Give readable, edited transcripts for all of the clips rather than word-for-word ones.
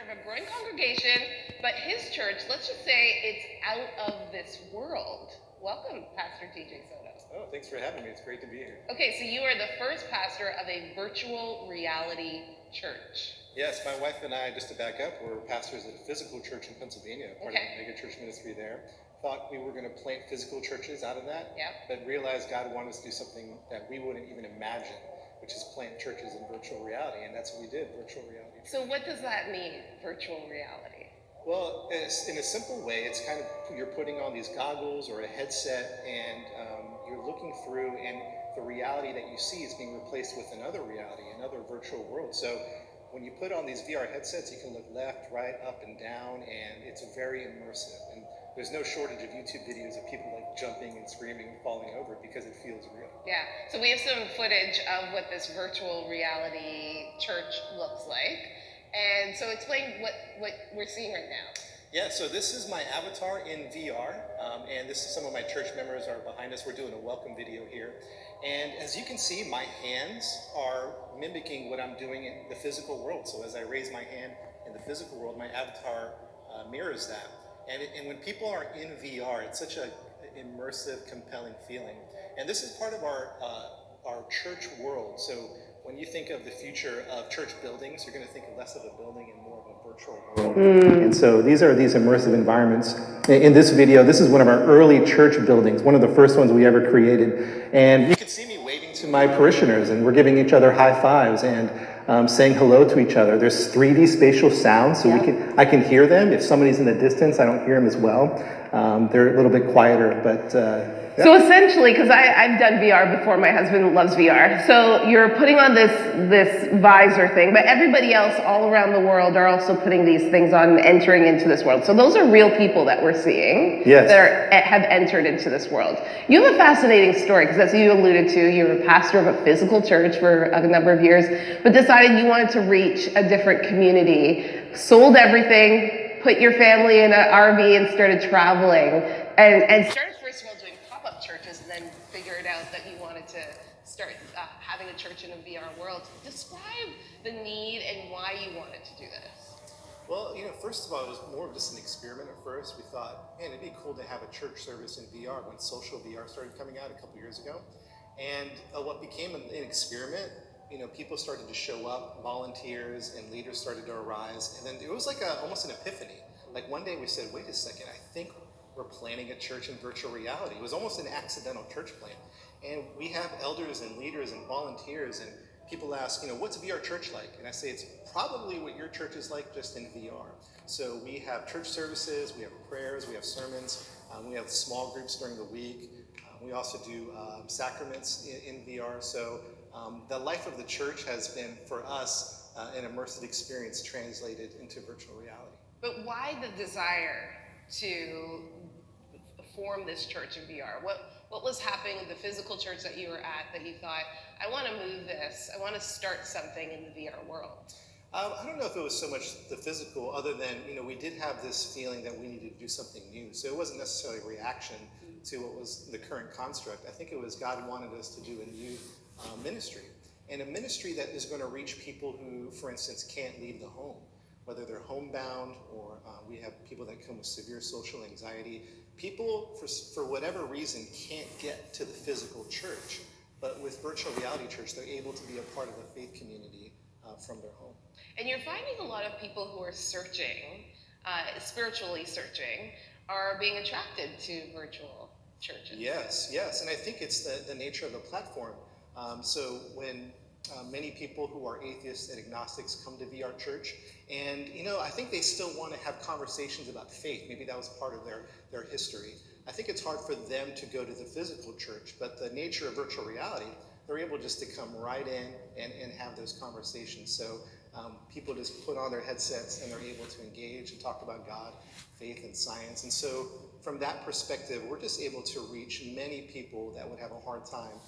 pastor of a growing congregation, but his church, let's just say it's out of this world. Welcome, Pastor TJ Soto. Oh, thanks for having me. It's great to be here. Okay, so you are the first pastor of a virtual reality church. Yes, my wife and I, just to back up, we're pastors at a physical church in Pennsylvania, part of the mega church ministry there. Thought we were going to plant physical churches out of that, but realized God wanted us to do something that we wouldn't even imagine, which is plant churches in virtual reality, and that's what we did, virtual reality. So what does that mean, virtual reality? Well, in a simple way, it's kind of, you're putting on these goggles or a headset, and you're looking through, and the reality that you see is being replaced with another reality, another virtual world. So when you put on these VR headsets, you can look left, right, up, and down, and it's very immersive. And there's no shortage of YouTube videos of people like jumping and screaming and falling over because it feels real. Yeah, so we have some footage of what this virtual reality church looks like. And so explain what we're seeing right now. Yeah, so this is my avatar in VR, and this is some of my church members are behind us. We're doing a welcome video here. And as you can see, my hands are mimicking what I'm doing in the physical world. So as I raise my hand in the physical world, my avatar mirrors that. And when people are in VR, it's such an immersive, compelling feeling. And this is part of our church world. So when you think of the future of church buildings, you're going to think of less of a building and more of a virtual world. And so these are these immersive environments. In this video, this is one of our early church buildings, one of the first ones we ever created. And you can see me waving to my parishioners, and we're giving each other high fives and saying hello to each other. There's 3D spatial sounds, so I can hear them. If somebody's in the distance, I don't hear them as well. They're a little bit quieter, but So essentially, because I've done VR before, my husband loves VR. So you're putting on this visor thing, but everybody else all around the world are also putting these things on and entering into this world. So those are real people that we're seeing that have entered into this world. You have a fascinating story, because as you alluded to, you were a pastor of a physical church for a number of years, but decided you wanted to reach a different community, sold everything, put your family in an RV and started traveling, and started first of all doing pop-up churches, and then figured out that you wanted to start having a church in a VR world. Describe the need and why you wanted to do this. Well, first of all, it was more of just an experiment at first. We thought, man, it'd be cool to have a church service in VR when social VR started coming out a couple years ago. And what became an experiment, people started to show up, volunteers and leaders started to arise, and then it was like almost an epiphany. Like one day we said, wait a second, I think we're planning a church in virtual reality. It was almost an accidental church plan. And we have elders and leaders and volunteers, and people ask, what's VR church like? And I say, it's probably what your church is like, just in VR. So we have church services, we have prayers, we have sermons, we have small groups during the week. We also do sacraments in VR. So the life of the church has been, for us, an immersive experience translated into virtual reality. But why the desire to form this church in VR? What was happening in the physical church that you were at that you thought, I want to move this, I want to start something in the VR world? I don't know if it was so much the physical, other than, we did have this feeling that we needed to do something new. So it wasn't necessarily a reaction to what was the current construct. I think it was God wanted us to do a new ministry, and a ministry that is going to reach people who, for instance, can't leave the home, whether they're homebound or we have people that come with severe social anxiety. People, for whatever reason, can't get to the physical church, but with virtual reality church, they're able to be a part of a faith community from their home. And you're finding a lot of people who are searching, spiritually searching, are being attracted to virtual churches. Yes, and I think it's the nature of the platform. So when many people who are atheists and agnostics come to VR church, and I think they still want to have conversations about faith. Maybe that was part of their history. I think it's hard for them to go to the physical church, but the nature of virtual reality, they're able just to come right in and have those conversations. So people just put on their headsets and they're able to engage and talk about God, faith, and science. And so from that perspective, we're just able to reach many people that would have a hard time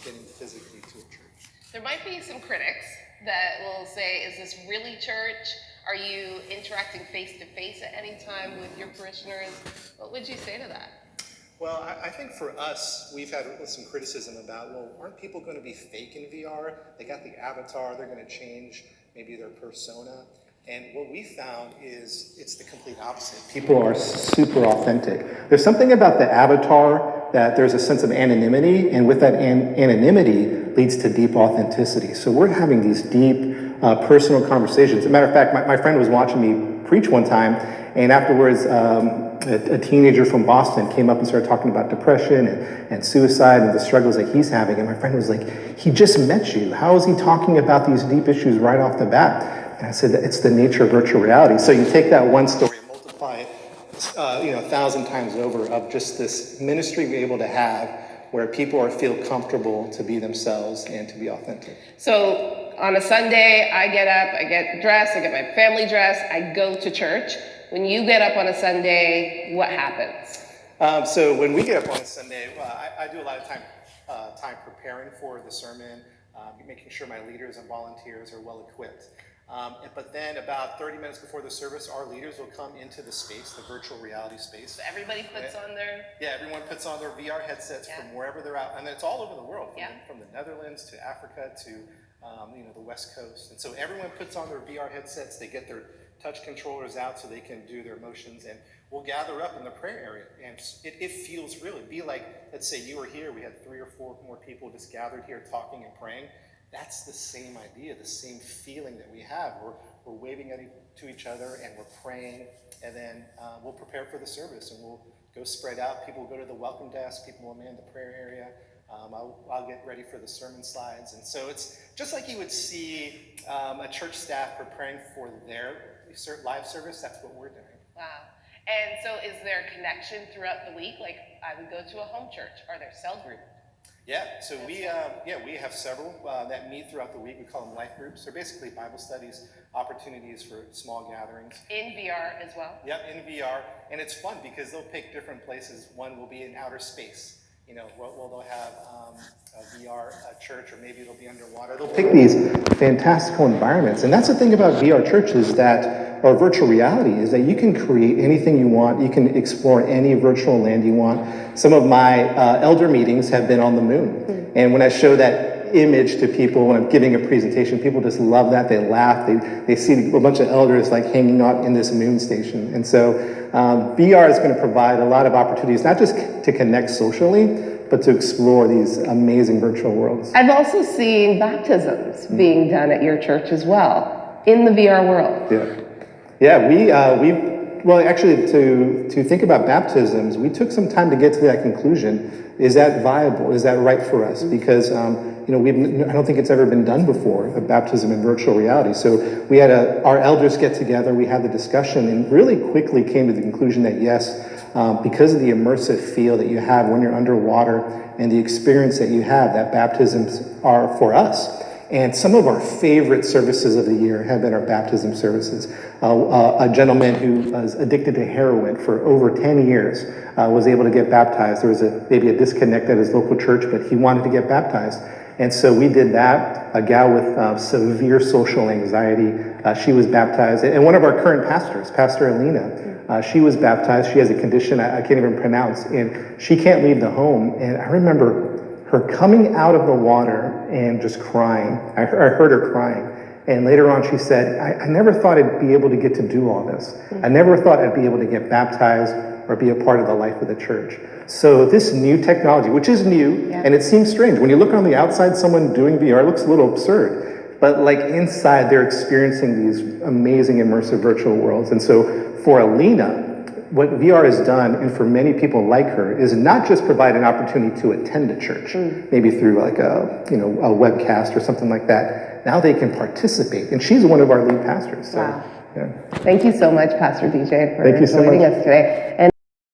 getting physically to a church. There might be some critics that will say, is this really church? Are you interacting face-to-face at any time with your parishioners? What would you say to that? Well, I think for us, we've had some criticism about, well, aren't people going to be fake in VR? They got the avatar, they're going to change maybe their persona. And what we found is it's the complete opposite. People are super authentic. There's something about the avatar that there's a sense of anonymity, and with that anonymity leads to deep authenticity. So we're having these deep personal conversations. As a matter of fact, my friend was watching me preach one time, and afterwards a teenager from Boston came up and started talking about depression and suicide and the struggles that he's having. And my friend was like, he just met you. How is he talking about these deep issues right off the bat? And I said, it's the nature of virtual reality. So you take that one story and multiply it 1,000 times over of just this ministry we're able to have where people feel comfortable to be themselves and to be authentic. So on a Sunday, I get up, I get dressed, I get my family dressed, I go to church. When you get up on a Sunday, what happens? So when we get up on a Sunday, I do a lot of time preparing for the sermon, making sure my leaders and volunteers are well equipped. But then about 30 minutes before the service, our leaders will come into the space, the virtual reality space. So everybody puts on their... Yeah, everyone puts on their VR headsets from wherever they're out. And it's all over the world, from the Netherlands to Africa to the West Coast. And so everyone puts on their VR headsets. They get their touch controllers out so they can do their motions. And we'll gather up in the prayer area. And it feels real. It'd be like, let's say you were here. We had 3 or 4 more people just gathered here talking and praying. That's the same idea, the same feeling that we have. We're waving to each other and we're praying, and then we'll prepare for the service and we'll go spread out. People will go to the welcome desk, people will man the prayer area. I'll get ready for the sermon slides. And so it's just like you would see a church staff preparing for their live service. That's what we're doing. Wow. And so is there a connection throughout the week? Like I would go to a home church. Are there cell groups? Yeah, so we have several that meet throughout the week. We call them life groups. They're basically Bible studies, opportunities for small gatherings. In VR as well? Yeah, in VR. And it's fun because they'll pick different places. One will be in outer space. They'll have a VR church, or maybe it'll be underwater. They'll pick these fantastical environments. And that's the thing about VR churches or virtual reality, is that you can create anything you want. You can explore any virtual land you want. Some of my elder meetings have been on the moon. And when I show that image to people when I'm giving a presentation, people just love that. They laugh. They see a bunch of elders like hanging out in this moon station. And so VR is going to provide a lot of opportunities, not just to connect socially, but to explore these amazing virtual worlds. I've also seen baptisms being done at your church as well, in the VR world. Well, actually, to think about baptisms, we took some time to get to that conclusion. Is that viable? Is that right for us? Because I don't think it's ever been done before, a baptism in virtual reality. So we had our elders get together, we had the discussion, and really quickly came to the conclusion that yes, because of the immersive feel that you have when you're underwater and the experience that you have, that baptisms are for us. And some of our favorite services of the year have been our baptism services. A gentleman who was addicted to heroin for over 10 years was able to get baptized. There was maybe a disconnect at his local church, but he wanted to get baptized. And so we did that. A gal with severe social anxiety, she was baptized. And one of our current pastors, Pastor Alina, she was baptized. She has a condition I can't even pronounce, and she can't leave the home. And I remember her coming out of the water and just crying. I heard her crying. And later on she said, I never thought I'd be able to get to do all this. I never thought I'd be able to get baptized or be a part of the life of the church. So this new technology, which is new, and it seems strange. When you look on the outside, someone doing VR, it looks a little absurd. But like inside, they're experiencing these amazing immersive virtual worlds. And so for Alina, what VR has done, and for many people like her, is not just provide an opportunity to attend a church, maybe through like a webcast or something like that. Now they can participate, and she's one of our lead pastors. So, wow. Thank you so much, Pastor DJ, for joining us today. And